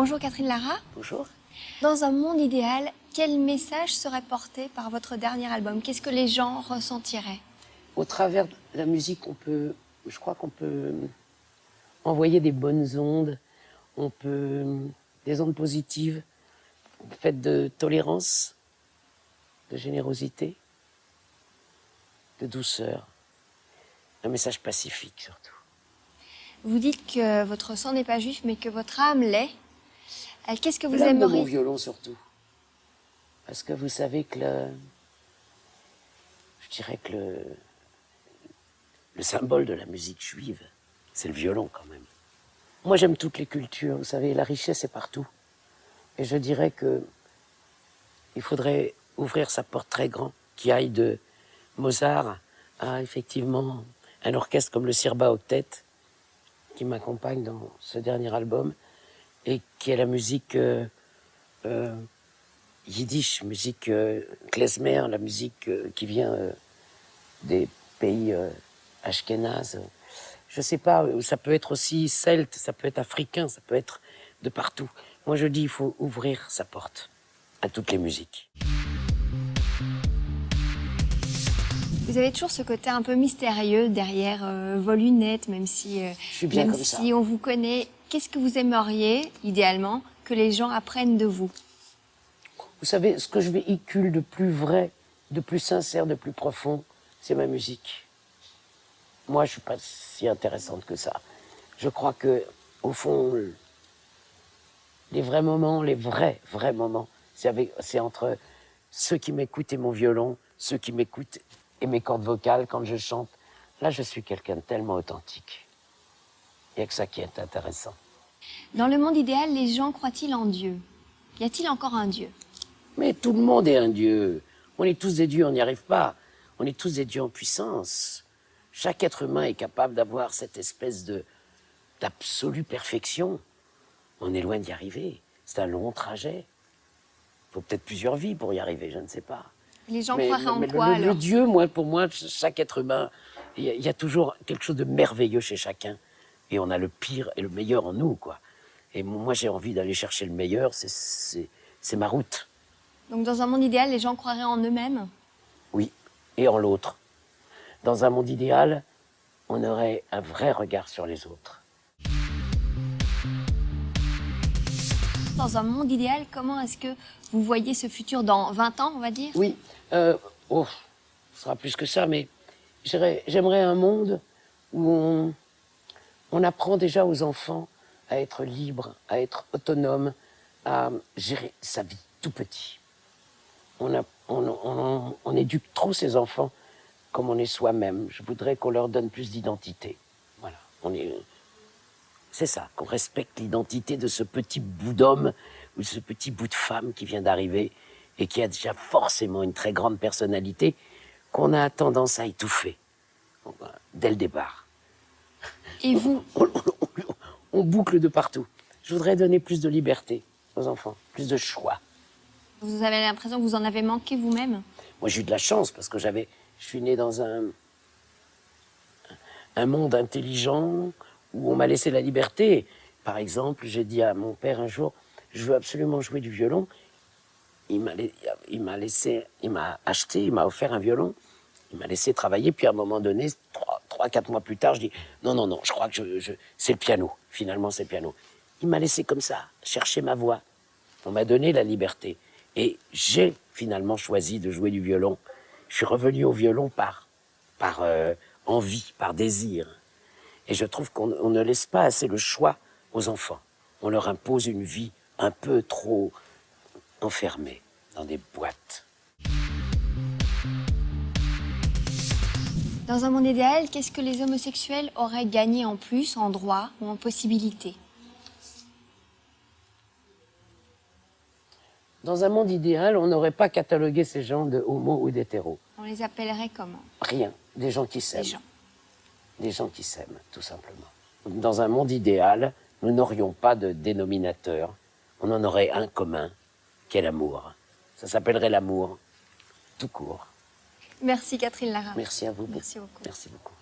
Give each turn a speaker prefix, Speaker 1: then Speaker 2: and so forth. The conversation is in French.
Speaker 1: Bonjour Catherine Lara.
Speaker 2: Bonjour.
Speaker 1: Dans un monde idéal, quel message serait porté par votre dernier album? Qu'est-ce que les gens ressentiraient?
Speaker 2: Au travers de la musique, je crois qu'on peut envoyer des bonnes ondes, des ondes positives, faites de tolérance, de générosité, de douceur, un message pacifique surtout.
Speaker 1: Vous dites que votre sang n'est pas juif, mais que votre âme l'est. Qu'est-ce que vous
Speaker 2: L'âme de mon
Speaker 1: aimeriez?
Speaker 2: violon surtout. Parce que vous savez que je dirais que le symbole de la musique juive, c'est le violon quand même. Moi j'aime toutes les cultures, vous savez, la richesse est partout. Et je dirais que il faudrait ouvrir sa porte très grand, qui aille de Mozart à effectivement un orchestre comme le Sirba Octet, qui m'accompagne dans ce dernier album, et qui est la musique yiddish, musique klezmer, la musique qui vient des pays ashkénazes. Je sais pas, ça peut être aussi celte, ça peut être africain, ça peut être de partout. Moi je dis, il faut ouvrir sa porte à toutes les musiques.
Speaker 1: Vous avez toujours ce côté un peu mystérieux derrière vos lunettes, même si,
Speaker 2: Je suis bien comme ça.
Speaker 1: on vous connaît. Qu'est-ce que vous aimeriez, idéalement, que les gens apprennent de vous?
Speaker 2: Vous savez, ce que je véhicule de plus vrai, de plus sincère, de plus profond, c'est ma musique. Moi, je suis pas si intéressante que ça. Je crois que, au fond, les vrais moments, les vrais moments, c'est entre ceux qui m'écoutent et mon violon, ceux qui m'écoutent et mes cordes vocales quand je chante. Là, je suis quelqu'un de tellement authentique. Il n'y a que ça qui est intéressant.
Speaker 1: Dans le monde idéal, les gens croient-ils en Dieu? Y a-t-il encore un Dieu?
Speaker 2: Mais tout le monde est un dieu. On est tous des dieux, on n'y arrive pas. On est tous des dieux en puissance. Chaque être humain est capable d'avoir cette espèce d'absolue perfection. On est loin d'y arriver. C'est un long trajet. Il faut peut-être plusieurs vies pour y arriver, je ne sais pas.
Speaker 1: Les gens croiraient en quoi, alors?
Speaker 2: Le Dieu, pour moi, chaque être humain, il y a toujours quelque chose de merveilleux chez chacun. Et on a le pire et le meilleur en nous, quoi. Et moi, j'ai envie d'aller chercher le meilleur, c'est ma route.
Speaker 1: Donc dans un monde idéal, les gens croiraient en eux-mêmes?
Speaker 2: Oui, et en l'autre. Dans un monde idéal, on aurait un vrai regard sur les autres.
Speaker 1: Dans un monde idéal, comment est-ce que vous voyez ce futur dans 20 ans, on va dire?
Speaker 2: Oui, ce sera plus que ça, mais j'aimerais un monde où on apprend déjà aux enfants à être libre, à être autonome, à gérer sa vie tout petit. On éduque trop ces enfants comme on est soi-même. Je voudrais qu'on leur donne plus d'identité. Voilà, c'est ça, qu'on respecte l'identité de ce petit bout d'homme ou de ce petit bout de femme qui vient d'arriver et qui a déjà forcément une très grande personnalité qu'on a tendance à étouffer dès le départ.
Speaker 1: Et vous?
Speaker 2: On boucle de partout. Je voudrais donner plus de liberté aux enfants, plus de choix.
Speaker 1: Vous avez l'impression que vous en avez manqué vous-même?
Speaker 2: Moi, j'ai eu de la chance parce que je suis né dans un monde intelligent où on m'a laissé la liberté. Par exemple, j'ai dit à mon père un jour, je veux absolument jouer du violon. Il m'a acheté, il m'a offert un violon. Il m'a laissé travailler, puis à un moment donné, 3-4 mois plus tard, je dis non, je crois que c'est le piano. Finalement, c'est le piano. Il m'a laissé comme ça, chercher ma voix. On m'a donné la liberté. Et j'ai finalement choisi de jouer du violon. Je suis revenu au violon par envie, par désir. Et je trouve qu'on ne laisse pas assez le choix aux enfants. On leur impose une vie un peu trop enfermée dans des boîtes.
Speaker 1: Dans un monde idéal, qu'est-ce que les homosexuels auraient gagné en plus, en droit ou en possibilité?
Speaker 2: Dans un monde idéal, on n'aurait pas catalogué ces gens de homo ou d'hétéro.
Speaker 1: On les appellerait comment?
Speaker 2: Rien. Des gens qui s'aiment.
Speaker 1: Des gens.
Speaker 2: Des gens qui s'aiment, tout simplement. Dans un monde idéal, nous n'aurions pas de dénominateur. On en aurait un commun, qui est l'amour. Ça s'appellerait l'amour, tout court.
Speaker 1: Merci Catherine Lara.
Speaker 2: Merci à vous.
Speaker 1: Merci beaucoup.
Speaker 2: Merci beaucoup.